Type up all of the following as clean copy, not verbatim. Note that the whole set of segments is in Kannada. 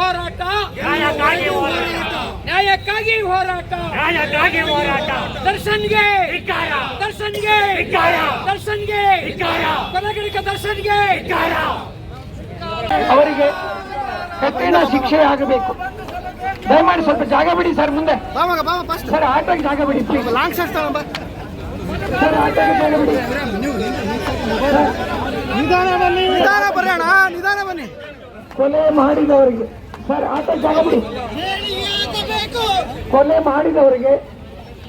ಹೋರಾಟ, ನ್ಯಾಯಕ್ಕಾಗಿ ಹೋರಾಟ, ದರ್ಶನ್ಗೆ ಕೊಲೆಗಡಿಕ ದರ್ಶನ್ಗೆ ಅವರಿಗೆ ಕಠಿಣ ಶಿಕ್ಷೆ ಆಗಬೇಕು. ದಯಮಾಡಿ ಸ್ವಲ್ಪ ಜಾಗ ಬಿಡಿ ಸರ್. ಮುಂದೆ ಸರ್ ಆಟೋಗೆ ಜಾಗ ಬಿಡಿ ಪ್ಲೀಸ್. ಲಾಂಗ್ ಶಾಟ್ ಸರ್ ಆಟೋಗೆ ಜಾಗ ಬಿಡಿ. ನಿಧಾನ ಬನ್ನಿ. ಕೊಲೆ ಮಾಡಿದವರಿಗೆ ಸರ್ ಆಟೋ ಜಾಗ ಬಿಡಿ. ಕೊಲೆ ಮಾಡಿದವರಿಗೆ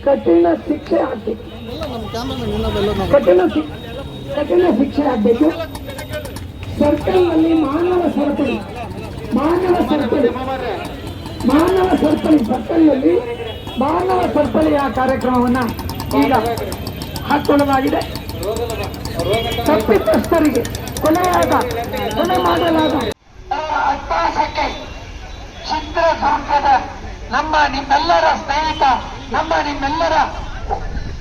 ಕಠಿಣ ಶಿಕ್ಷೆ ಆಗ್ಬೇಕು. ಕಠಿಣ ಶಿಕ್ಷೆ ಆಗ್ಬೇಕು. ಸರ್ಕಲ್ನಲ್ಲಿ ಮಾನವ ಸರಪಳಿ ಸರ್ಕಲ್ನಲ್ಲಿ ಮಾನವ ಸರಪಳಿಯ ಕಾರ್ಯಕ್ರಮವನ್ನ ಈಗ ಹಾಕೊಳ್ಳಲಾಗಿದೆ. ತಪ್ಪಿತಸ್ಥರಿಗೆ ಕೊಲೆ ಮಾಡಲಾದ ಅಟ್ಟಾಸಕ್ಕೆ ಚಿತ್ರದುರ್ಗದ ನಮ್ಮ ನಿಮ್ಮೆಲ್ಲರ ಸ್ನೇಹಿತ, ನಮ್ಮ ನಿಮ್ಮೆಲ್ಲರ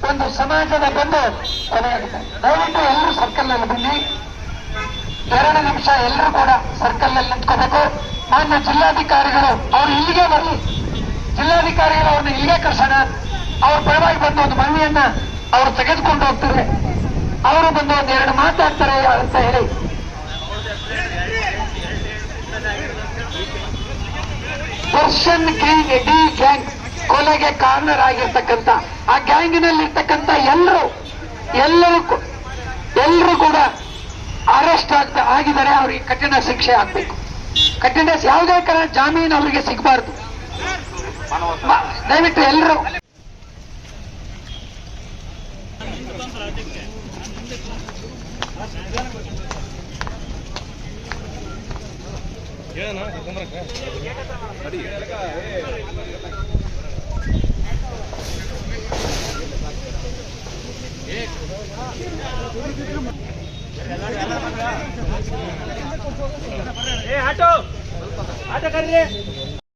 ಒಂದು ಸಮಾಜದ ಬಂದು ಕೊನೆಯಾಗಿದೆ. ದಯವಿಟ್ಟು ಎಲ್ಲರೂ ಸರ್ಕಲ್ನಲ್ಲಿ ಬನ್ನಿ. 2 ನಿಮಿಷ ಎಲ್ಲರೂ ಕೂಡ ಸರ್ಕಲ್ನಲ್ಲಿ ನಿಂತ್ಕೋಬೇಕು. ಮಾನ್ಯ ಜಿಲ್ಲಾಧಿಕಾರಿಗಳು ಅವರು ಇಲ್ಲಿಗೆ ಬರಲಿ. ಜಿಲ್ಲಾಧಿಕಾರಿಗಳು ಅವ್ರನ್ನ ಇಲ್ಲಿಗೆ ಕರ್ಸೋಣ. ಅವ್ರ ಪರವಾಗಿ ಬಂದು ಒಂದು ಮನವಿಯನ್ನ ಅವರು ತೆಗೆದುಕೊಂಡು ಹೋಗ್ತಾರೆ. ಅವರು ಬಂದು 1-2 ಮಾತಾಡ್ತಾರೆ ಅಂತ ಹೇಳಿ ದರ್ಶನ್ ಡಿ ಗ್ಯಾಂಗ್ ಕೊಲೆಗೆ ಕಾರಣರಾಗಿರ್ತಕ್ಕಂಥ ಆ ಗ್ಯಾಂಗಿನಲ್ಲಿ ಇರ್ತಕ್ಕಂಥ ಎಲ್ಲರೂ ಕೂಡ ಅರೆಸ್ಟ್ ಆಗಿದ್ದಾರೆ. ಅವರಿಗೆ ಕಠಿಣ ಶಿಕ್ಷೆ ಆಗ್ಬೇಕು. ಕಠಿಣ ಯಾವುದೇ ಕಾರಣ ಜಾಮೀನು ಅವರಿಗೆ ಸಿಗಬಾರ್ದು. ದಯವಿಟ್ಟು ಎಲ್ಲರೂ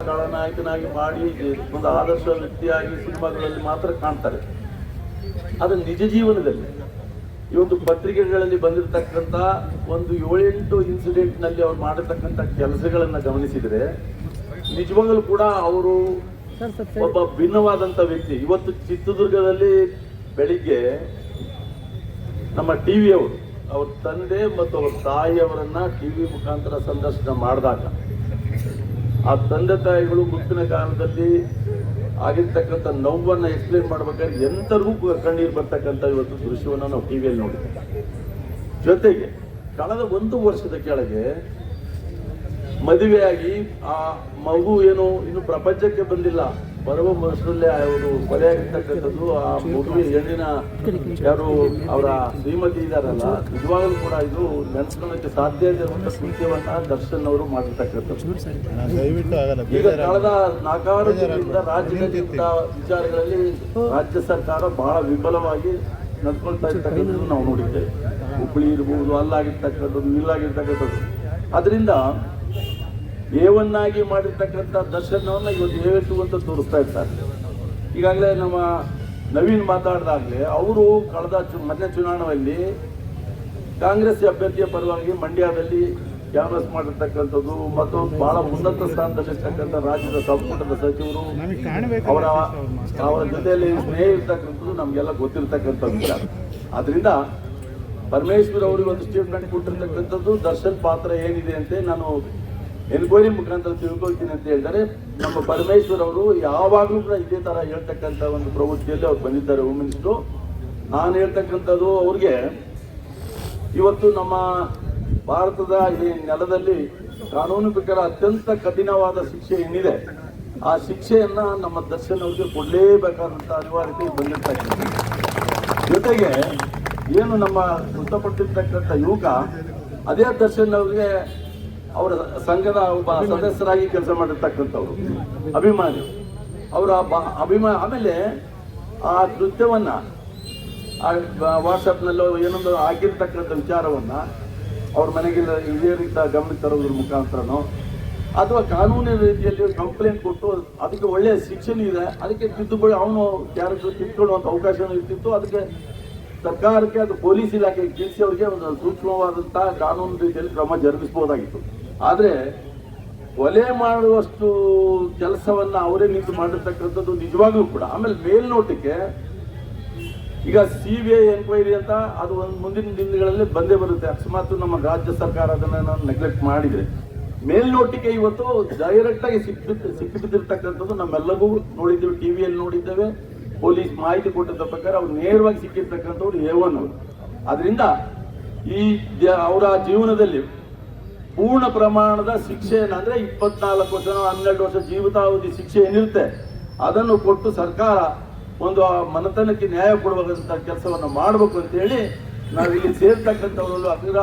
ಖಳನಾಯಕನಾಗಿ ಮಾಡಿ ಒಂದು ಆದರ್ಶ ವ್ಯಕ್ತಿಯಾಗಿ ಸಿನಿಮಾಗಳಲ್ಲಿ ಮಾತ್ರ ಕಾಣ್ತಾರೆ. ಅದು ನಿಜ ಜೀವನದಲ್ಲಿ ಇವತ್ತು ಪತ್ರಿಕೆಗಳಲ್ಲಿ ಬಂದಿರತಕ್ಕಂಥ ಒಂದು 7-8 ಇನ್ಸಿಡೆಂಟ್ ನಲ್ಲಿ ಅವ್ರು ಮಾಡಿರ್ತಕ್ಕಂಥ ಕೆಲಸಗಳನ್ನ ಗಮನಿಸಿದರೆ ನಿಜವಾಗಲೂ ಕೂಡ ಅವರು ಒಬ್ಬ ಭಿನ್ನವಾದಂತ ವ್ಯಕ್ತಿ. ಇವತ್ತು ಚಿತ್ರದುರ್ಗದಲ್ಲಿ ಬೆಳಿಗ್ಗೆ ನಮ್ಮ ಟಿವಿಯವರು ಅವ್ರ ತಂದೆ ಮತ್ತು ಅವ್ರ ತಾಯಿಯವರನ್ನ ಟಿವಿ ಮುಖಾಂತರ ಸಂದರ್ಶನ ಮಾಡಿದಾಗ ಆ ತಂದೆ ತಾಯಿಗಳು ಮುಪ್ಪಿನ ಕಾಲದಲ್ಲಿ ಆಗಿರ್ತಕ್ಕಂಥ ನೋವನ್ನ ಎಕ್ಸ್ಪ್ಲೇನ್ ಮಾಡ್ಬೇಕಾದ್ರೆ ಎಂತರಿಗೂ ಕಣ್ಣೀರು ಬರ್ತಕ್ಕಂಥ ಇವತ್ತು ದೃಶ್ಯವನ್ನು ನಾವು ಟಿವಿಯಲ್ಲಿ ನೋಡಿದ್ದೇವೆ. ಜೊತೆಗೆ ಕಳೆದ 1 ವರ್ಷದ ಕೆಳಗೆ ಮದುವೆಯಾಗಿ ಆ ಮಗು ಏನು ಇನ್ನು ಪ್ರಪಂಚಕ್ಕೆ ಬಂದಿಲ್ಲ, ಬರುವ ವರ್ಷದಲ್ಲೇ ಅವರು ಕೊಲೆಯಾಗಿರ್ತಕ್ಕಂಥದ್ದು. ಆ ಮಗುವಿನ ಹೆಣ್ಣಿನ ಯಾರು ಅವರ ಶ್ರೀಮತಿ ಇದ್ದಾರಲ್ಲ, ನಿಜವಾಗಲೂ ಕೂಡ ಇದು ನೆನೆಸ್ಕೊಳ್ಳೋಕ್ಕೆ ಸಾಧ್ಯ ಇರುವಂತ ಕೃತ್ಯವನ್ನ ದರ್ಶನ್ ಅವರು ಮಾಡಿರ್ತಕ್ಕಂಥದ್ದು. ಈಗ ಕಳೆದ 4 ದಿನದಿಂದ ರಾಜ್ಯದಲ್ಲಿ ವಿಚಾರಗಳಲ್ಲಿ ರಾಜ್ಯ ಸರ್ಕಾರ ಬಹಳ ವಿಫಲವಾಗಿ ನಡ್ಕೊಳ್ತಾ ಇರ್ತಕ್ಕಂಥದ್ದು ನಾವು ನೋಡಿದ್ದೇವೆ. ಹುಬ್ಬಳ್ಳಿ ಇರ್ಬೋದು, ಅಲ್ಲಾಗಿರ್ತಕ್ಕಂಥದ್ದು, ಇಲ್ಲಾಗಿರ್ತಕ್ಕಂಥದ್ದು. ಅದರಿಂದ ಏವನ್ನಾಗಿ ಮಾಡಿರ್ತಕ್ಕಂಥ ದರ್ಶನವನ್ನ ಇವತ್ತು ಏವೆಟ್ಟು ಅಂತ ತೋರಿಸ್ತಾ ಇರ್ತಾರೆ. ಈಗಾಗಲೇ ನಮ್ಮ ನವೀನ್ ಮಾತಾಡಿದಾಗಲೇ ಅವರು ಕಳೆದ ಮೊನ್ನೆ ಚುನಾವಣೆಯಲ್ಲಿ ಕಾಂಗ್ರೆಸ್ ಅಭ್ಯರ್ಥಿಯ ಪರವಾಗಿ ಮಂಡ್ಯದಲ್ಲಿ ಕ್ಯಾನ್ವಸ್ ಮಾಡಿರ್ತಕ್ಕಂಥದ್ದು ಮತ್ತು ಬಹಳ ಉನ್ನತ ಸ್ಥಾನದಲ್ಲಿರ್ತಕ್ಕಂಥ ರಾಜ್ಯದ ಸಂಪುಟದ ಸಚಿವರು ಅವರ ಜೊತೆಯಲ್ಲಿ ಸ್ನೇಹ ಇರ್ತಕ್ಕಂಥದ್ದು ನಮಗೆಲ್ಲ ಗೊತ್ತಿರ್ತಕ್ಕಂಥ ವಿಚಾರ. ಆದ್ರಿಂದ ಪರಮೇಶ್ವರ್ ಅವರು ಒಂದು ಸ್ಟೇಟ್ಮೆಂಟ್ ಕೊಟ್ಟಿರ್ತಕ್ಕಂಥದ್ದು ದರ್ಶನ್ ಪಾತ್ರ ಏನಿದೆ ಅಂತ ನಾನು ಎನ್ಕ್ವೈರಿ ಮುಖಾಂತರ ತಿಳ್ಕೊಳ್ತೀನಿ ಅಂತ ಹೇಳಿದರೆ, ನಮ್ಮ ಪರಮೇಶ್ವರ್ ಅವರು ಯಾವಾಗಲೂ ಕೂಡ ಇದೇ ತರ ಹೇಳ್ತಕ್ಕಂಥ ಒಂದು ಪ್ರವೃತ್ತಿಯಲ್ಲಿ ಅವ್ರು ಬಂದಿದ್ದಾರೆ ಹೋಮ್ ಮಿನಿಸ್ಟ್ರು. ನಾನು ಹೇಳ್ತಕ್ಕಂಥದ್ದು ಅವ್ರಿಗೆ ಇವತ್ತು ನಮ್ಮ ಭಾರತದ ಈ ನೆಲದಲ್ಲಿ ಕಾನೂನು ಪ್ರಕಾರ ಅತ್ಯಂತ ಕಠಿಣವಾದ ಶಿಕ್ಷೆ ಏನಿದೆ ಆ ಶಿಕ್ಷೆಯನ್ನ ನಮ್ಮ ದರ್ಶನ್ ಅವರಿಗೆ ಕೊಡಲೇಬೇಕಾದಂತ ಅನಿವಾರ್ಯತೆ ಬಂದಿರ್ತಕ್ಕಂಥ. ಜೊತೆಗೆ ಏನು ನಮ್ಮ ಮೃತಪಟ್ಟಿರ್ತಕ್ಕಂಥ ಯುವಕ ಅದೇ ದರ್ಶನ್ ಅವರಿಗೆ ಅವರ ಸಂಘದ ಒಬ್ಬ ಸದಸ್ಯರಾಗಿ ಕೆಲಸ ಮಾಡಿರ್ತಕ್ಕಂಥವ್ರು, ಅಭಿಮಾನಿ ಅವರ ಆಮೇಲೆ ಆ ಕೃತ್ಯವನ್ನ ವಾಟ್ಸಪ್ನಲ್ಲೋ ಏನೊಂದು ಆಗಿರ್ತಕ್ಕಂಥ ವಿಚಾರವನ್ನ ಅವ್ರ ಮನೆಗೆ ಹಿರಿಯರಿಂದ ಗಮನಕ್ಕೆ ತರೋದ್ರ ಮುಖಾಂತರನೋ ಅಥವಾ ಕಾನೂನಿನ ರೀತಿಯಲ್ಲಿ ಕಂಪ್ಲೇಂಟ್ ಕೊಟ್ಟು ಅದಕ್ಕೆ ಒಳ್ಳೆಯ ಶಿಕ್ಷೆ ಇದೆ, ಅದಕ್ಕೆ ತಿದ್ದುಪಡಿ ಅವನು ಕ್ಯಾರೆಕ್ಟರ್ ತಿದ್ದುಕೊಳ್ಳುವಂಥ ಅವಕಾಶನೂ ಇರ್ತಿತ್ತು. ಅದಕ್ಕೆ ಸರ್ಕಾರಕ್ಕೆ ಅದು ಪೊಲೀಸ್ ಇಲಾಖೆಗೆ ತಿಳಿಸಿ ಅವರಿಗೆ ಒಂದು ಸೂಕ್ಷ್ಮವಾದಂತಹ ಕಾನೂನು ರೀತಿಯಲ್ಲಿ ಕ್ರಮ ಜರುಗಿಸಬಹುದಾಗಿತ್ತು. ಆದರೆ ಕೊಲೆ ಮಾಡುವಷ್ಟು ಕೆಲಸವನ್ನ ಅವರೇ ನಿಂತು ಮಾಡಿರ್ತಕ್ಕಂಥದ್ದು ನಿಜವಾಗ್ಲೂ ಕೂಡ. ಆಮೇಲೆ ಮೇಲ್ನೋಟಕ್ಕೆ ಈಗ CBI ಎನ್ಕ್ವೈರಿ ಅಂತ ಅದು ಒಂದು ಮುಂದಿನ ದಿನಗಳಲ್ಲಿ ಬಂದೇ ಬರುತ್ತೆ. ಅಕಸ್ಮಾತ್ ನಮ್ಮ ರಾಜ್ಯ ಸರ್ಕಾರ ಅದನ್ನ ನೆಗ್ಲೆಕ್ಟ್ ಮಾಡಿದ್ರೆ ಮೇಲ್ನೋಟಿಗೆ ಇವತ್ತು ಡೈರೆಕ್ಟ್ ಆಗಿ ಸಿಕ್ಕಿಬಿದ್ದಿರ್ತಕ್ಕಂಥದ್ದು ನಮ್ಮೆಲ್ಲರಿಗೂ ನೋಡಿದ್ದೇವೆ, ಟಿವಿಯಲ್ಲಿ ನೋಡಿದ್ದೇವೆ. ಪೊಲೀಸ್ ಮಾಹಿತಿ ಕೊಟ್ಟಿದ್ದ ಪ್ರಕಾರ ಅವ್ರು ನೇರವಾಗಿ ಸಿಕ್ಕಿರ್ತಕ್ಕಂಥವ್ರು A1 ಅವರು. ಅದರಿಂದ ಅವರ ಜೀವನದಲ್ಲಿ ಪೂರ್ಣ ಪ್ರಮಾಣದ ಶಿಕ್ಷೆ ಏನಂದ್ರೆ 24 ವರ್ಷ 12 ವರ್ಷ ಜೀವಿತಾವಧಿ ಶಿಕ್ಷೆ ಏನಿರುತ್ತೆ ಅದನ್ನು ಕೊಟ್ಟು ಸರ್ಕಾರ ಒಂದು ಮನತನಕ್ಕೆ ನ್ಯಾಯ ಕೊಡುವಂತ ಕೆಲಸವನ್ನು ಮಾಡಬೇಕು ಅಂತ ಹೇಳಿ ನಾವಿಲ್ಲಿ ಸೇರ್ತಕ್ಕಂಥವರಲ್ಲೂ ಅದರ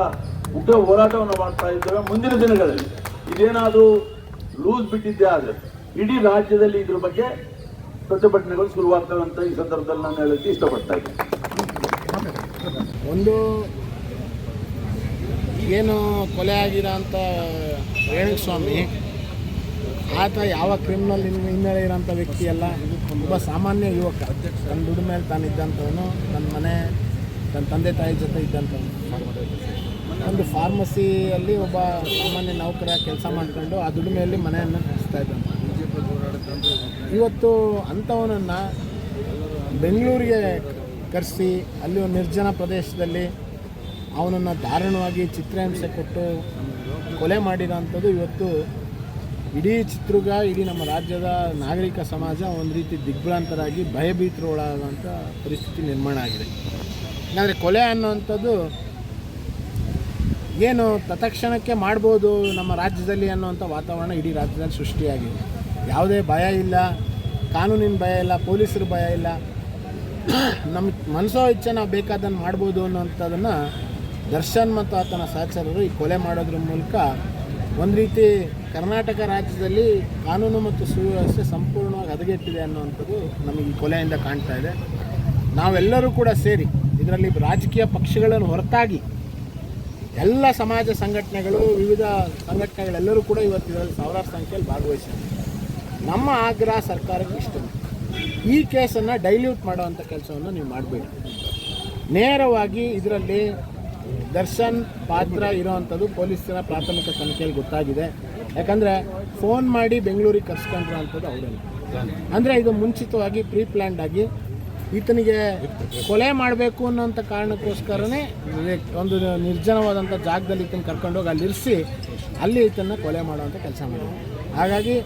ಉಗ್ರ ಹೋರಾಟವನ್ನು ಮಾಡ್ತಾ ಇದ್ದೇವೆ. ಮುಂದಿನ ದಿನಗಳಲ್ಲಿ ಇದೇನಾದರೂ ಲೂಸ್ ಬಿಟ್ಟಿದ್ದೇ ಆದರೆ ಇಡೀ ರಾಜ್ಯದಲ್ಲಿ ಇದ್ರ ಬಗ್ಗೆ ಪ್ರತಿಭಟನೆಗಳು ಶುರುವಾಗ್ತವೆ ಅಂತ ಈ ಸಂದರ್ಭದಲ್ಲಿ ನಾನು ಹೇಳಕ್ಕೆ ಇಷ್ಟಪಡ್ತಾ ಇದ್ದೀನಿ. ಒಂದು ಏನು ಕೊಲೆ ಆಗಿರೋ ಅಂಥ ರೇಣುಸ್ವಾಮಿ ಆತ ಯಾವ ಕ್ರಿಮಿನಲ್ ಹಿನ್ನೆಲೆ ಇರೋಂಥ ವ್ಯಕ್ತಿ ಅಲ್ಲ, ಒಬ್ಬ ಸಾಮಾನ್ಯ ಯುವಕ. ತನ್ನ ದುಡಿಮೆ ಮೇಲೆ ತಾನಿದ್ದಂಥವನು, ತನ್ನ ಮನೆ ತನ್ನ ತಂದೆ ತಾಯಿ ಜೊತೆ ಇದ್ದಂಥವನು. ಒಂದು ಫಾರ್ಮಸಿಯಲ್ಲಿ ಒಬ್ಬ ಸಾಮಾನ್ಯ ನೌಕರ ಕೆಲಸ ಮಾಡ್ಕೊಂಡು ಆ ದುಡಿಮೆಯಲ್ಲಿ ಮನೆಯನ್ನು ನಡೆಸ್ತಾ ಇದ್ದಾನೆ. ಇವತ್ತು ಅಂಥವನನ್ನು ಬೆಂಗಳೂರಿಗೆ ಕರೆಸಿ ಅಲ್ಲಿ ಒಂದು ನಿರ್ಜನ ಪ್ರದೇಶದಲ್ಲಿ ಅವನನ್ನು ದಾರುಣವಾಗಿ ಚಿತ್ರಹಿಂಸೆ ಕೊಟ್ಟು ಕೊಲೆ ಮಾಡಿರೋಂಥದ್ದು ಇವತ್ತು ಇಡೀ ಚಿತ್ರದುರ್ಗ, ಇಡೀ ನಮ್ಮ ರಾಜ್ಯದ ನಾಗರಿಕ ಸಮಾಜ ಒಂದು ರೀತಿ ದಿಗ್ಭ್ರಾಂತರಾಗಿ ಭಯಭೀತರೊಳಗಾದಂಥ ಪರಿಸ್ಥಿತಿ ನಿರ್ಮಾಣ ಆಗಿದೆ. ಯಾಕಂದರೆ ಕೊಲೆ ಅನ್ನೋವಂಥದ್ದು ಏನು ತತ್ಕ್ಷಣಕ್ಕೆ ಮಾಡ್ಬೋದು ನಮ್ಮ ರಾಜ್ಯದಲ್ಲಿ ಅನ್ನೋವಂಥ ವಾತಾವರಣ ಇಡೀ ರಾಜ್ಯದಲ್ಲಿ ಸೃಷ್ಟಿಯಾಗಿದೆ. ಯಾವುದೇ ಭಯ ಇಲ್ಲ, ಕಾನೂನಿನ ಭಯ ಇಲ್ಲ, ಪೊಲೀಸರ ಭಯ ಇಲ್ಲ. ನಮ್ಮ ಮನಸೋ ಇಚ್ಛೆ ನಾವು ಬೇಕಾದನ್ನು ಮಾಡ್ಬೋದು ಅನ್ನೋಂಥದ್ದನ್ನು ದರ್ಶನ್ ಮತ್ತು ಆತನ ಸಹಚರರು ಈ ಕೊಲೆ ಮಾಡೋದ್ರ ಮೂಲಕ ಒಂದು ರೀತಿ ಕರ್ನಾಟಕ ರಾಜ್ಯದಲ್ಲಿ ಕಾನೂನು ಮತ್ತು ಸುವ್ಯವಸ್ಥೆ ಸಂಪೂರ್ಣವಾಗಿ ಹದಗೆಟ್ಟಿದೆ ಅನ್ನುವಂಥದ್ದು ನಮಗೆ ಈ ಕೊಲೆಯಿಂದ ಕಾಣ್ತಾ ಇದೆ. ನಾವೆಲ್ಲರೂ ಕೂಡ ಸೇರಿ ಇದರಲ್ಲಿ ರಾಜಕೀಯ ಪಕ್ಷಗಳನ್ನು ಹೊರತಾಗಿ ಎಲ್ಲ ಸಮಾಜ ಸಂಘಟನೆಗಳು, ವಿವಿಧ ಸಂಘಟನೆಗಳೆಲ್ಲರೂ ಕೂಡ ಇವತ್ತು ಇದರಲ್ಲಿ ಸಾವಿರಾರು ಸಂಖ್ಯೆಯಲ್ಲಿ ಭಾಗವಹಿಸಿದೆ. ನಮ್ಮ ಆಗ್ರಹ ಸರ್ಕಾರಕ್ಕೆ ಇಷ್ಟೇ, ಈ ಕೇಸನ್ನು ಡೈಲ್ಯೂಟ್ ಮಾಡುವಂಥ ಕೆಲಸವನ್ನು ನೀವು ಮಾಡಬೇಡಿ. ನೇರವಾಗಿ ಇದರಲ್ಲಿ ದರ್ಶನ್ ಪಾತ್ರ ಇರೋವಂಥದ್ದು ಪೊಲೀಸರ ಪ್ರಾಥಮಿಕ ತನಿಖೆಯಲ್ಲಿ ಗೊತ್ತಾಗಿದೆ. ಯಾಕಂದರೆ ಫೋನ್ ಮಾಡಿ ಬೆಂಗಳೂರಿಗೆ ಕರ್ಸ್ಕೊಂಡಿರೋ ಅಂಥದ್ದು ಅವರಲ್ಲ. ಅಂದರೆ ಇದು ಮುಂಚಿತವಾಗಿ ಪ್ರೀ ಪ್ಲ್ಯಾಂಡ್ ಆಗಿ ಈತನಿಗೆ ಕೊಲೆ ಮಾಡಬೇಕು ಅನ್ನೋಂಥ ಕಾರಣಕ್ಕೋಸ್ಕರನೇ ಒಂದು ನಿರ್ಜನವಾದಂಥ ಜಾಗದಲ್ಲಿ ಈತನ ಕರ್ಕೊಂಡೋಗಿ ಅಲ್ಲಿರಿಸಿ ಅಲ್ಲಿ ಈತನ ಕೊಲೆ ಮಾಡುವಂಥ ಕೆಲಸ ಮಾಡಿದೆ. ಹಾಗಾಗಿ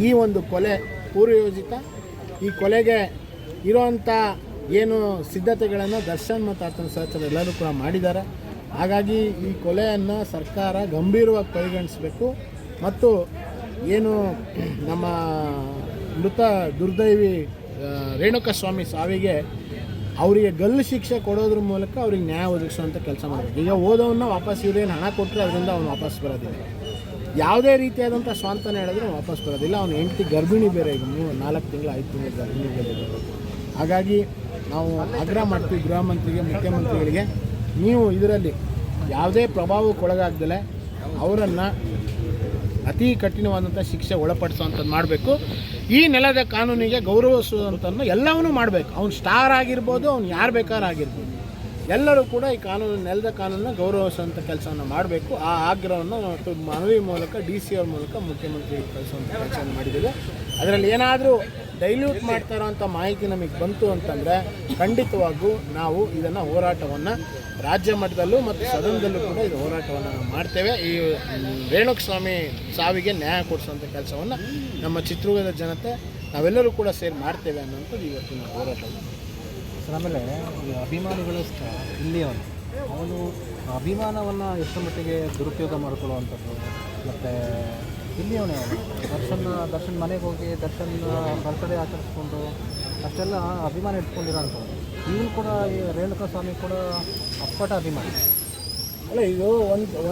ಈ ಒಂದು ಕೊಲೆ ಪೂರ್ವಯೋಜಿತ, ಈ ಕೊಲೆಗೆ ಇರುವಂಥ ಏನು ಸಿದ್ಧತೆಗಳನ್ನು ದರ್ಶನ್ ಮತ್ತು ಆತನ ಸಹಚರ ಎಲ್ಲರೂ ಕೂಡ ಮಾಡಿದ್ದಾರೆ. ಹಾಗಾಗಿ ಈ ಕೊಲೆಯನ್ನು ಸರ್ಕಾರ ಗಂಭೀರವಾಗಿ ಪರಿಗಣಿಸಬೇಕು ಮತ್ತು ಏನು ನಮ್ಮ ಮೃತ ದುರ್ದೈವಿ ರೇಣುಕಸ್ವಾಮಿ ಸಾವಿಗೆ ಅವರಿಗೆ ಗಲ್ಲು ಶಿಕ್ಷೆ ಕೊಡೋದ್ರ ಮೂಲಕ ಅವ್ರಿಗೆ ನ್ಯಾಯ ಒದಗಿಸುವಂಥ ಕೆಲಸ ಮಾಡಬೇಕು. ಈಗ ಓದೋವನ್ನ ವಾಪಸ್ ಇವ್ರೇನು ಹಣ ಕೊಟ್ಟರೆ ಅದರಿಂದ ಅವನು ವಾಪಸ್ ಬರೋದಿಲ್ಲ. ಯಾವುದೇ ರೀತಿಯಾದಂಥ ಸ್ವಾಂತನ ಹೇಳಿದ್ರೆ ವಾಪಸ್ ಬರೋದಿಲ್ಲ. ಅವನು ಹೆಂಡತಿ ಗರ್ಭಿಣಿ ಬೇರೆ, ಈಗ 4 ತಿಂಗಳು 5 ತಿಂಗಳು ಗರ್ಭಿಣಿ ಬೇರೆ. ಹಾಗಾಗಿ ನಾವು ಆಗ್ರಹ ಮಾಡ್ತೀವಿ ಗೃಹ ಮಂತ್ರಿಗೆ, ಮುಖ್ಯಮಂತ್ರಿಗಳಿಗೆ, ನೀವು ಇದರಲ್ಲಿ ಯಾವುದೇ ಪ್ರಭಾವಕ್ಕೊಳಗಾಗ್ದಲೆ ಅವರನ್ನು ಅತಿ ಕಠಿಣವಾದಂಥ ಶಿಕ್ಷೆ ಒಳಪಡಿಸುವಂಥದ್ದು ಮಾಡಬೇಕು. ಈ ನೆಲದ ಕಾನೂನಿಗೆ ಗೌರವಿಸುವಂಥನ್ನು ಎಲ್ಲವನ್ನೂ ಮಾಡಬೇಕು. ಅವ್ನು ಸ್ಟಾರ್ ಆಗಿರ್ಬೋದು, ಅವ್ನು ಯಾರು ಬೇಕಾದ್ರೂ ಆಗಿರ್ಬೋದು, ಎಲ್ಲರೂ ಕೂಡ ಈ ಕಾನೂನು, ನೆಲದ ಕಾನೂನನ್ನ ಗೌರವಿಸುವಂಥ ಕೆಲಸವನ್ನು ಮಾಡಬೇಕು. ಆ ಆಗ್ರಹವನ್ನು ಮತ್ತು ಮನವಿ ಮೂಲಕ DC ಅವ್ರ ಮೂಲಕ ಮುಖ್ಯಮಂತ್ರಿ ಕಳಿಸುವಂಥ ಕೆಲಸವನ್ನು ಮಾಡಿದ್ದೇವೆ. ಅದರಲ್ಲಿ ಏನಾದರೂ ಡೈಲ್ಯೂಟ್ ಮಾಡ್ತಾ ಇರೋಂಥ ಮಾಹಿತಿ ನಮಗೆ ಬಂತು ಅಂತಂದರೆ ಖಂಡಿತವಾಗೂ ನಾವು ಇದನ್ನು ಹೋರಾಟವನ್ನು ರಾಜ್ಯ ಮಟ್ಟದಲ್ಲೂ ಮತ್ತು ಸದನದಲ್ಲೂ ಕೂಡ ಇದು ಹೋರಾಟವನ್ನು ನಾವು ಮಾಡ್ತೇವೆ. ಈ ರೇಣುಕಸ್ವಾಮಿ ಸಾವಿಗೆ ನ್ಯಾಯ ಕೊಡಿಸುವಂಥ ಕೆಲಸವನ್ನು ನಮ್ಮ ಚಿತ್ರದುರ್ಗದ ಜನತೆ ನಾವೆಲ್ಲರೂ ಕೂಡ ಸೇರಿ ಮಾಡ್ತೇವೆ ಅನ್ನೋಂಥದ್ದು ಇವತ್ತಿನ ಹೋರಾಟ. ಆಮೇಲೆ ಈ ಅಭಿಮಾನಿಗಳು ಇಲ್ಲಿಯವನು ಅವನು ಅಭಿಮಾನವನ್ನು ಎಷ್ಟು ಮಟ್ಟಿಗೆ ದುರುಪಯೋಗ ಮಾಡಿಕೊಳ್ಳುವಂಥದ್ದು. ಮತ್ತು ಇಲ್ಲಿಯವನೇ ದರ್ಶನ್ ಮನೆಗೆ ಹೋಗಿ ದರ್ಶನ್ ಬರ್ತ್ಡೇ ಆಚರಿಸ್ಕೊಂಡು ಅಷ್ಟೆಲ್ಲ ಅಭಿಮಾನ ಇಟ್ಕೊಂಡಿರೋಂಥದ್ದು. ಇವನು ಕೂಡ ಈ ರೇಣುಕಸ್ವಾಮಿ ಕೂಡ ಅಪ್ಪಟ ಅಭಿಮಾನಿ ಅಲ್ಲ. ಇದು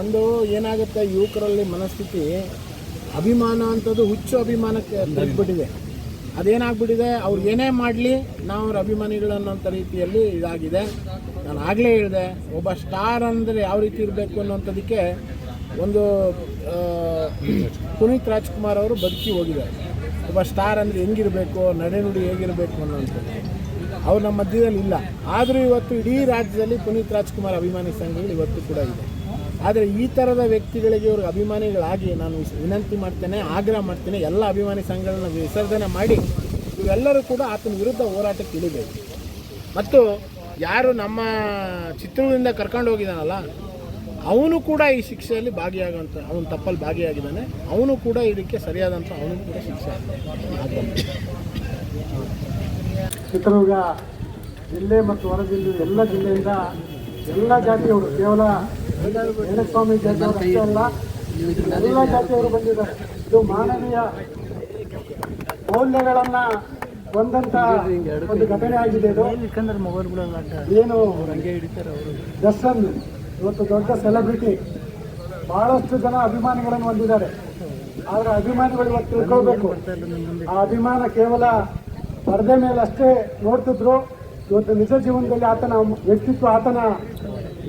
ಒಂದು ಏನಾಗುತ್ತೆ, ಯುವಕರಲ್ಲಿ ಮನಸ್ಥಿತಿ ಅಭಿಮಾನ ಅಂಥದ್ದು ಹುಚ್ಚು ಅಭಿಮಾನಕ್ಕೆ ತಗ್ಬಿಟ್ಟಿದೆ. ಅದೇನಾಗ್ಬಿಟ್ಟಿದೆ, ಅವ್ರು ಏನೇ ಮಾಡಲಿ ನಾವು ಅವ್ರ ಅಭಿಮಾನಿಗಳು ಅನ್ನೋಂಥ ರೀತಿಯಲ್ಲಿ ಇದಾಗಿದೆ. ನಾನು ಆಗಲೇ ಹೇಳಿದೆ, ಒಬ್ಬ ಸ್ಟಾರ್ ಅಂದರೆ ಯಾವ ರೀತಿ ಇರಬೇಕು ಅನ್ನೋಂಥದ್ದಕ್ಕೆ ಒಂದು ಪುನೀತ್ ರಾಜ್ಕುಮಾರ್ ಅವರು ಬದುಕಿ ಹೋಗಿದ್ದಾರೆ. ಒಬ್ಬ ಸ್ಟಾರ್ ಅಂದರೆ ಹೆಂಗಿರಬೇಕು, ನಡೆನುಡಿ ಹೇಗಿರಬೇಕು ಅನ್ನೋಂಥದ್ದು ಅವ್ರು ನಮ್ಮ ಮಧ್ಯದಲ್ಲಿ ಇಲ್ಲ. ಆದರೂ ಇವತ್ತು ಇಡೀ ರಾಜ್ಯದಲ್ಲಿ ಪುನೀತ್ ರಾಜ್ಕುಮಾರ್ ಅಭಿಮಾನಿ ಸಂಘಗಳು ಇವತ್ತು ಕೂಡ ಇದೆ. ಆದರೆ ಈ ಥರದ ವ್ಯಕ್ತಿಗಳಿಗೆ ಇವ್ರಿಗೆ ಅಭಿಮಾನಿಗಳಾಗಿ ನಾನು ವಿನಂತಿ ಮಾಡ್ತೇನೆ, ಆಗ್ರಹ ಮಾಡ್ತೇನೆ, ಎಲ್ಲ ಅಭಿಮಾನಿ ಸಂಘಗಳನ್ನ ವಿಸರ್ಜನೆ ಮಾಡಿ ಇವೆಲ್ಲರೂ ಕೂಡ ಆತನ ವಿರುದ್ಧ ಹೋರಾಟಕ್ಕೆ ಇಳಿಬೇಕು. ಮತ್ತು ಯಾರು ನಮ್ಮ ಚಿತ್ರದಿಂದ ಕರ್ಕೊಂಡು ಹೋಗಿದ್ದಾನಲ್ಲ ಅವನು ಕೂಡ ಈ ಶಿಕ್ಷೆಯಲ್ಲಿ ಭಾಗಿಯಾಗುವಂಥ, ಅವನು ತಪ್ಪಲ್ಲಿ ಭಾಗಿಯಾಗಿದ್ದಾನೆ, ಅವನು ಕೂಡ ಇದಕ್ಕೆ ಸರಿಯಾದಂಥ ಅವನು ಕೂಡ ಶಿಕ್ಷೆ ಆಗಬೇಕು. ಚಿತ್ರದುರ್ಗ ಜಿಲ್ಲೆ ಮತ್ತು ಹೊರ ಜಿಲ್ಲೆ ಎಲ್ಲ ಜಿಲ್ಲೆಯಿಂದ ಎಲ್ಲ ಜಾತಿಯವರು, ಕೇವಲ ರೇಣಸ್ವಾಮಿ ಜಾತಿಯವರು ಅಷ್ಟೇ ಅಲ್ಲ, ಎಲ್ಲ ಜಾತಿಯವರು ಬಂದಿದ್ದಾರೆ. ಇದು ಮಾನವೀಯ ಮೌಲ್ಯಗಳನ್ನು ಹೊಂದಂತ ಒಂದು ಘಟನೆ ಆಗಿದೆ. ಇದು ಏನು ದರ್ಶನ್ ಇವತ್ತು ದೊಡ್ಡ ಸೆಲೆಬ್ರಿಟಿ, ಬಹಳಷ್ಟು ಜನ ಅಭಿಮಾನಿಗಳನ್ನು ಹೊಂದಿದ್ದಾರೆ. ಆದರೆ ಅಭಿಮಾನಿಗಳು ಇವತ್ತು ತಿಳ್ಕೊಳ್ಬೇಕು, ಆ ಅಭಿಮಾನ ಕೇವಲ ಪರದೆ ಮೇಲೆ ಅಷ್ಟೇ ನೋಡ್ತಿದ್ರು. ಇವತ್ತು ನಿಜ ಜೀವನದಲ್ಲಿ ಆತನ ವ್ಯಕ್ತಿತ್ವ, ಆತನ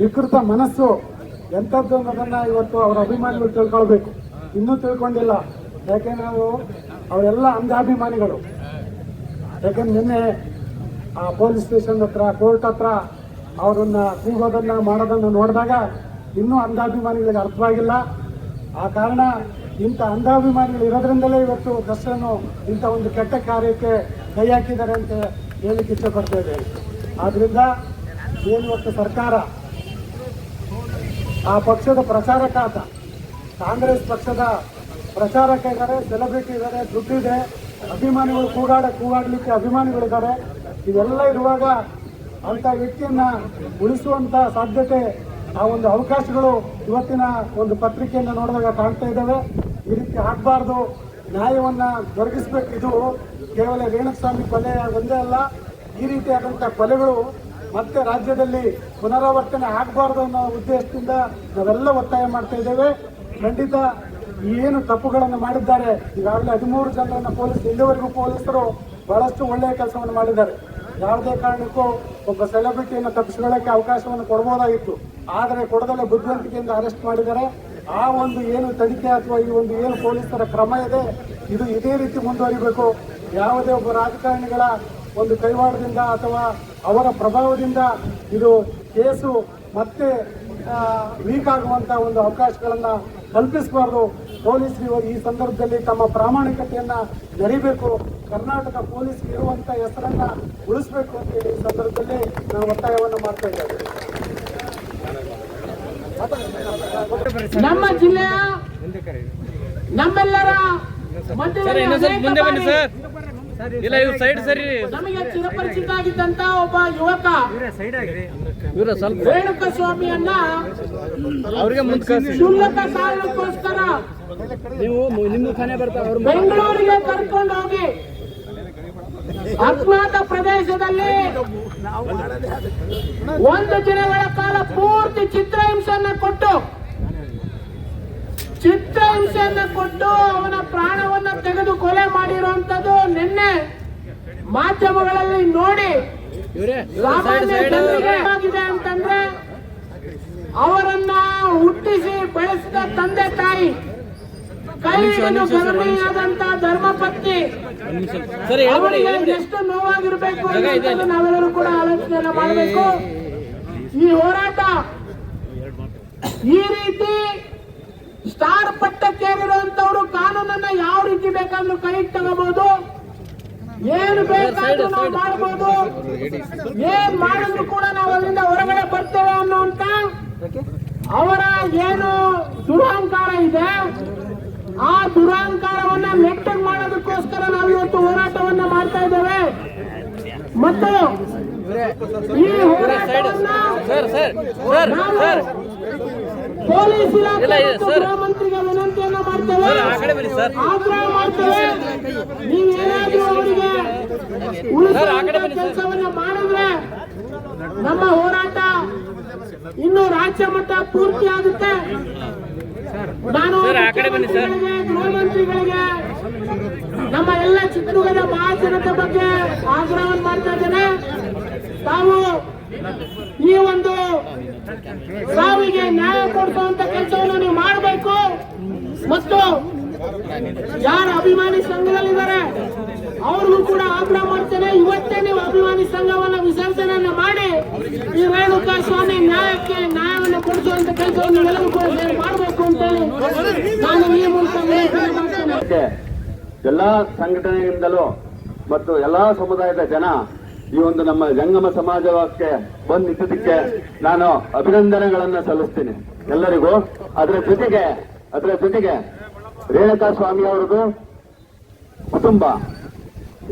ವಿಕೃತ ಮನಸ್ಸು ಎಂಥದ್ದು ಅನ್ನೋದನ್ನು ಇವತ್ತು ಅವರ ಅಭಿಮಾನಿಗಳು ತಿಳ್ಕೊಳ್ಬೇಕು. ಇನ್ನೂ ತಿಳ್ಕೊಂಡಿಲ್ಲ, ಯಾಕೆ ನಾವು ಅವರೆಲ್ಲ ಅಂಧಾಭಿಮಾನಿಗಳು. ಯಾಕೆಂದ್ರೆ ನಿನ್ನೆ ಆ ಪೊಲೀಸ್ ಸ್ಟೇಷನ್ ಹತ್ರ, ಕೋರ್ಟ್ ಹತ್ರ ಅವರನ್ನು ಕೂಗೋದನ್ನು ಮಾಡೋದನ್ನು ನೋಡಿದಾಗ ಇನ್ನೂ ಅಂಧಾಭಿಮಾನಿಗಳಿಗೆ ಅರ್ಥವಾಗಿಲ್ಲ. ಆ ಕಾರಣ ಇಂಥ ಅಂಧಾಭಿಮಾನಿಗಳು ಇರೋದ್ರಿಂದಲೇ ಇವತ್ತು ದರ್ಶನ್ ಇಂಥ ಒಂದು ಕೆಟ್ಟ ಕಾರ್ಯಕ್ಕೆ ಕೈ ಹಾಕಿದ್ದಾರೆ ಅಂತ ಹೇಳಲಿಕ್ಕೆ ಇಷ್ಟಪಡ್ತಾ ಇದ್ದೇವೆ. ಆದ್ದರಿಂದ ಏನು ಇವತ್ತು ಸರ್ಕಾರ ಆ ಪಕ್ಷದ ಪ್ರಚಾರಕ ಆತ, ಕಾಂಗ್ರೆಸ್ ಪಕ್ಷದ ಪ್ರಚಾರಕ ಇದ್ದಾರೆ, ಸೆಲೆಬ್ರಿಟಿ ಇದ್ದಾರೆ, ದುಡ್ಡಿದೆ, ಅಭಿಮಾನಿಗಳು ಕೂಗಾಡಲಿಕ್ಕೆ ಅಭಿಮಾನಿಗಳಿದ್ದಾರೆ. ಇವೆಲ್ಲ ಇರುವಾಗ ಅಂಥ ವ್ಯಕ್ತಿಯನ್ನು ಉಳಿಸುವಂಥ ಸಾಧ್ಯತೆ, ಆ ಒಂದು ಅವಕಾಶಗಳು ಇವತ್ತಿನ ಒಂದು ಪತ್ರಿಕೆಯನ್ನು ನೋಡಿದಾಗ ಕಾಣ್ತಾ ಇದ್ದಾವೆ. ಈ ರೀತಿ ಆಗಬಾರ್ದು, ನ್ಯಾಯವನ್ನು ದೊರಕಿಸಬೇಕು. ಇದು ಕೇವಲ ರೇಣಸ್ವಾಮಿ ಕೊಲೆ ಒಂದೇ ಅಲ್ಲ, ಈ ರೀತಿಯಾದಂಥ ಕೊಲೆಗಳು ಮತ್ತೆ ರಾಜ್ಯದಲ್ಲಿ ಪುನರಾವರ್ತನೆ ಆಗಬಾರ್ದು ಅನ್ನೋ ಉದ್ದೇಶದಿಂದ ನಾವೆಲ್ಲ ಒತ್ತಾಯ ಮಾಡ್ತಾ ಇದ್ದೇವೆ. ಖಂಡಿತ ಏನು ತಪ್ಪುಗಳನ್ನು ಮಾಡಿದ್ದಾರೆ, ಈಗಾಗಲೇ 13 ಜನರನ್ನು ಇಲ್ಲಿವರೆಗೂ ಪೊಲೀಸರು ಬಹಳಷ್ಟು ಒಳ್ಳೆಯ ಕೆಲಸವನ್ನು ಮಾಡಿದ್ದಾರೆ. ಯಾವುದೇ ಕಾರಣಕ್ಕೂ ಒಬ್ಬ ಸೆಲೆಬ್ರಿಟಿಯನ್ನು ತಪ್ಪಿಸಿಕೊಳ್ಳಕ್ಕೆ ಅವಕಾಶವನ್ನು ಕೊಡ್ಬೋದಾಗಿತ್ತು, ಆದರೆ ಕೊಡದಲ್ಲೇ ಬುದ್ಧಿವಂತಿಕೆಯಿಂದ ಅರೆಸ್ಟ್ ಮಾಡಿದ್ದಾರೆ. ಆ ಒಂದು ಏನು ತನಿಖೆ ಅಥವಾ ಈ ಒಂದು ಏನು ಪೊಲೀಸರ ಕ್ರಮ ಇದೆ, ಇದು ಇದೇ ರೀತಿ ಮುಂದುವರಿಬೇಕು. ಯಾವುದೇ ಒಬ್ಬ ರಾಜಕಾರಣಿಗಳ ಒಂದು ಕೈವಾಡದಿಂದ ಅಥವಾ ಅವರ ಪ್ರಭಾವದಿಂದ ಇದು ಕೇಸು ಮತ್ತೆ ವೀಕ್ ಆಗುವಂಥ ಒಂದು ಅವಕಾಶಗಳನ್ನು ಕಲ್ಪಿಸಬಾರ್ದು. ಪೊಲೀಸರು ಈ ಸಂದರ್ಭದಲ್ಲಿ ತಮ್ಮ ಪ್ರಾಮಾಣಿಕತೆಯನ್ನು ಮೆರಿಬೇಕು. ಕರ್ನಾಟಕ ಪೊಲೀಸ್ ಇರುವಂಥ ಹೆಸರನ್ನು ಉಳಿಸಬೇಕು ಅಂತೇಳಿ ಈ ಸಂದರ್ಭದಲ್ಲಿ ನಾವು ಒತ್ತಾಯವನ್ನು ಮಾಡ್ತಾ ಇದ್ದೇವೆ. ನಮ್ಮ ಜಿಲ್ಲೆಯ ನಮ್ಮೆಲ್ಲರ ನಮಗೆ ಚಿರಪರಿಚಿತ ಆಗಿದ್ದಂತ ಒಬ್ಬ ಯುವಕ ರೇಣುಕಸ್ವಾಮಿಯನ್ನ ಕ್ಷುಲ್ಲಕ ಕಾರಣಕ್ಕೋಸ್ಕರ ಬೆಂಗಳೂರಿಗೆ ಕರ್ಕೊಂಡು ಹೋಗಿ ಅಜ್ಞಾತ ಪ್ರದೇಶದಲ್ಲಿ 1 ದಿನಗಳ ಕಾಲ ಪೂರ್ತಿ ಚಿತ್ರಹಿಂಸೆಯನ್ನು ಕೊಟ್ಟು ಅವನ ಪ್ರಾಣವನ್ನ ತೆಗೆದು ಕೊಲೆ ಮಾಡಿರುವಂತದ್ದು ನಿನ್ನೆ ಮಾಧ್ಯಮಗಳಲ್ಲಿ ನೋಡಿ ಸಾಮಾನ್ಯ ಜನರಿಗೆ ಆಗಿದೆ ಅಂತಂದ್ರೆ, ಅವರನ್ನ ಹುಟ್ಟಿಸಿ ಬೆಳೆಸಿದ ತಂದೆ ತಾಯಿ, ಕೈ ಹಿಡಿದು ಗರ್ಭಿಣಿಯಾದಂತ ಧರ್ಮಪತ್ನಿ, ಅವರಿಗೆ ಎಷ್ಟು ನೋವಾಗಿರ್ಬೇಕು ಅನ್ನೋದನ್ನು ನಾವೆಲ್ಲರೂ ಕೂಡ ಆಲೋಚನೆ ಮಾಡಬೇಕು. ಈ ಹೋರಾಟ ಈ ರೀತಿ ಸ್ಟಾರ್ ಪಟ್ಟಕ್ಕೇರಿರುವಂತವ್ರು ಕಾನೂನನ್ನ ಯಾವ ರೀತಿ ಬೇಕಾದ್ರೂ ಕೈಗೆ ತಗೋಬಹುದು, ಏನು ಬೇಕಾದ್ರೂ ನಾವು ಮಾಡಬಹುದು, ಏನ್ ಮಾಡಿದ್ರು ಕೂಡ ನಾವು ಅದರಿಂದ ಹೊರಗಡೆ ಬರ್ತೇವೆ ಅನ್ನುವಂತ ಅವರ ಏನು ದುರಹಂಕಾರ ಇದೆ, ಆ ದುರಹಂಕಾರವನ್ನ ನೆಟ್ಟಗೆ ಮಾಡೋದಕ್ಕೋಸ್ಕರ ನಾವು ಇವತ್ತು ಹೋರಾಟವನ್ನ ಮಾಡ್ತಾ ಇದ್ದೇವೆ. ಮತ್ತು ಈ ಹೋರಾಟವನ್ನ ಪೊಲೀಸ್ ಇಲಾಖೆ ಗೃಹ ಮಂತ್ರಿಗೆ ವಿನಂತಿಯನ್ನ ಮಾಡ್ತೇವೆ, ಆಗ್ರಹ ಮಾಡ್ತೇವೆ. ನೀವೇನಾದ್ರೂ ಅವರಿಗೆ ಉಳಿಸುವಂತ ಕೆಲಸವನ್ನ ಮಾಡಿದ್ರೆ ನಮ್ಮ ಹೋರಾಟ ಇನ್ನು ರಾಜ್ಯ ಮಟ್ಟ ಪೂರ್ತಿ ಆಗುತ್ತೆ. ನಾನು ಗೃಹ ಮಂತ್ರಿಗಳಿಗೆ ನಮ್ಮ ಎಲ್ಲ ಚಿತ್ರದುರ್ಗದ ಮಹಾಜನತೆ ಬಗ್ಗೆ ಆಗ್ರಹವನ್ನು ಮಾಡ್ತಾ ಇದ್ದೇನೆ. ತಾವು ಈ ಒಂದು ಸಾವಿಗೆ ನ್ಯಾಯ ಕೊಡಿಸುವಂತ ಕೆಲಸವನ್ನು ನೀವು ಮಾಡಬೇಕು. ಮತ್ತು ಯಾರ ಅಭಿಮಾನಿ ಸಂಘದಲ್ಲಿದ್ದಾರೆ ಅವ್ರಿಗೂ ಕೂಡ ಆಗ್ರಹ ಮಾಡ್ತೇನೆ, ಇವತ್ತೇ ನೀವು ಅಭಿಮಾನಿ ಸಂಘವನ್ನ ವಿಸರ್ಜನೆಯನ್ನು ಮಾಡಿ ಈ ರೇಣುಕಾ ಸ್ವಾಮಿ ನ್ಯಾಯವನ್ನು ಮಾಡಿಸುವಂತ ಕೆಲಸವನ್ನು ಎಲ್ಲರೂ ಕೂಡ ಸೇರಿ ಮಾಡಬೇಕು ಅಂತ ಹೇಳಿ ನಾನು ಈ ಮೂಲಕ ವಿನಂತಿ ಮಾಡ್ತೇನೆ. ಎಲ್ಲಾ ಸಂಘಟನೆಯಿಂದಲೂ ಮತ್ತು ಎಲ್ಲಾ ಸಮುದಾಯದ ಜನ ಈ ಒಂದು ನಮ್ಮ ಜಂಗಮ ಸಮಾಜಕ್ಕೆ ಬಂದು ನಿಂತಿದ್ದಕ್ಕೆ ನಾನು ಅಭಿನಂದನೆಗಳನ್ನ ಸಲ್ಲಿಸ್ತೀನಿ ಎಲ್ಲರಿಗೂ. ಅದರ ಜೊತೆಗೆ ರೇಣುಕಾ ಸ್ವಾಮಿ ಅವರದು ಕುಟುಂಬ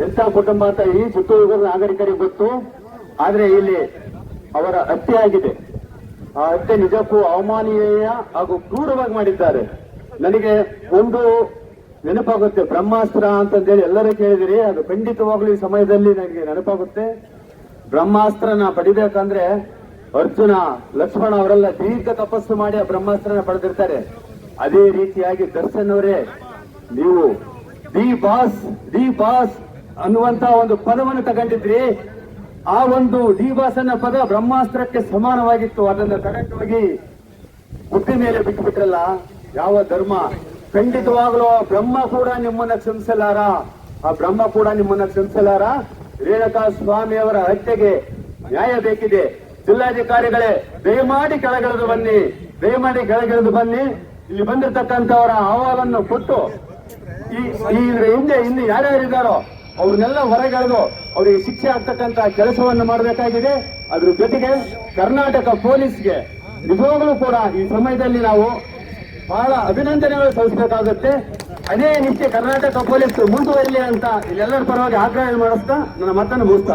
ಎಂತ ಕುಟುಂಬ ಅಂತ ಈ ಚಿತ್ರದುರ್ಗದ ನಾಗರಿಕರಿಗೆ ಗೊತ್ತು. ಆದ್ರೆ ಇಲ್ಲಿ ಅವರ ಹತ್ಯೆ ಆಗಿದೆ. ಆ ಹತ್ಯೆ ನಿಜಕ್ಕೂ ಅವಮಾನೀಯ ಹಾಗೂ ಕ್ರೂರವಾಗಿ ಮಾಡಿದ್ದಾರೆ. ನನಗೆ ಒಂದು ನೆನಪಾಗುತ್ತೆ, ಬ್ರಹ್ಮಾಸ್ತ್ರ ಅಂತಂದೇಳಿ ಎಲ್ಲರೂ ಕೇಳಿದಿರಿ. ಅದು ಖಂಡಿತವಾಗ್ಲೂ ಈ ಸಮಯದಲ್ಲಿ ನನಗೆ ನೆನಪಾಗುತ್ತೆ. ಬ್ರಹ್ಮಾಸ್ತ್ರನ ಪಡಿಬೇಕಂದ್ರೆ ಅರ್ಜುನ, ಲಕ್ಷ್ಮಣ ಅವರೆಲ್ಲ ದೀರ್ಘ ತಪಸ್ಸು ಮಾಡಿ ಆ ಬ್ರಹ್ಮಾಸ್ತ್ರನ ಪಡೆದಿರ್ತಾರೆ. ಅದೇ ರೀತಿಯಾಗಿ ದರ್ಶನ್ ಅವರೇ, ನೀವು ಡಿ ಬಾಸ್ ಅನ್ನುವಂತ ಒಂದು ಪದವನ್ನು ತಗೊಂಡಿದ್ರಿ. ಆ ಒಂದು ಡಿ ಬಾಸ್ ಅನ್ನೋ ಪದ ಬ್ರಹ್ಮಾಸ್ತ್ರಕ್ಕೆ ಸಮಾನವಾಗಿತ್ತು. ಅದನ್ನ ತಗೊಂಡೋಗಿ ಬುದ್ಧಿ ಮೇಲೆ ಬಿಟ್ಟುಬಿಟ್ರಲ್ಲ. ಯಾವ ಧರ್ಮ? ಖಂಡಿತವಾಗ್ಲೂ ಬ್ರಹ್ಮ ಕೂಡ ನಿಮ್ಮನ್ನ ಕ್ಷಮಿಸಲಾರ. ರೇಣುಕಾ ಸ್ವಾಮಿ ಅವರ ಹತ್ಯೆಗೆ ನ್ಯಾಯ ಬೇಕಿದೆ. ಜಿಲ್ಲಾಧಿಕಾರಿಗಳೇ, ದಯಮಾಡಿ ಕೆಳಗಿಳಿದು ಬನ್ನಿ. ಇಲ್ಲಿ ಬಂದಿರತಕ್ಕಂಥವರ ಅಹವಾಲನ್ನು ಕೊಟ್ಟು ಇನ್ನು ಯಾರ್ಯಾರಿದ್ದಾರೋ ಅವ್ರನ್ನೆಲ್ಲ ಹೊರಗೆಳೆದು ಅವರಿಗೆ ಶಿಕ್ಷೆ ಆಗ್ತಕ್ಕಂಥ ಕೆಲಸವನ್ನು ಮಾಡಬೇಕಾಗಿದೆ. ಅದ್ರ ಜೊತೆಗೆ ಕರ್ನಾಟಕ ಪೊಲೀಸ್ಗೆ ನಿಜವಾಗ್ಲೂ ಕೂಡ ಈ ಸಮಯದಲ್ಲಿ ನಾವು ಬಹಳ ಅಭಿನಂದನೆಗಳು ಸಲ್ಲಿಸಬೇಕಾಗುತ್ತೆ. ಅದೇ ನಿತ್ಯ ಕರ್ನಾಟಕ ಪೊಲೀಸ್ ಮುಂದುವರಿಲಿ ಅಂತ ಇಲ್ಲೆಲ್ಲರ ಪರವಾಗಿ ಆಗ್ರಹ ಮಾಡಿಸ್ತಾ ನನ್ನ ಮಾತನ್ನು ಮುಗಿಸ್ತಾ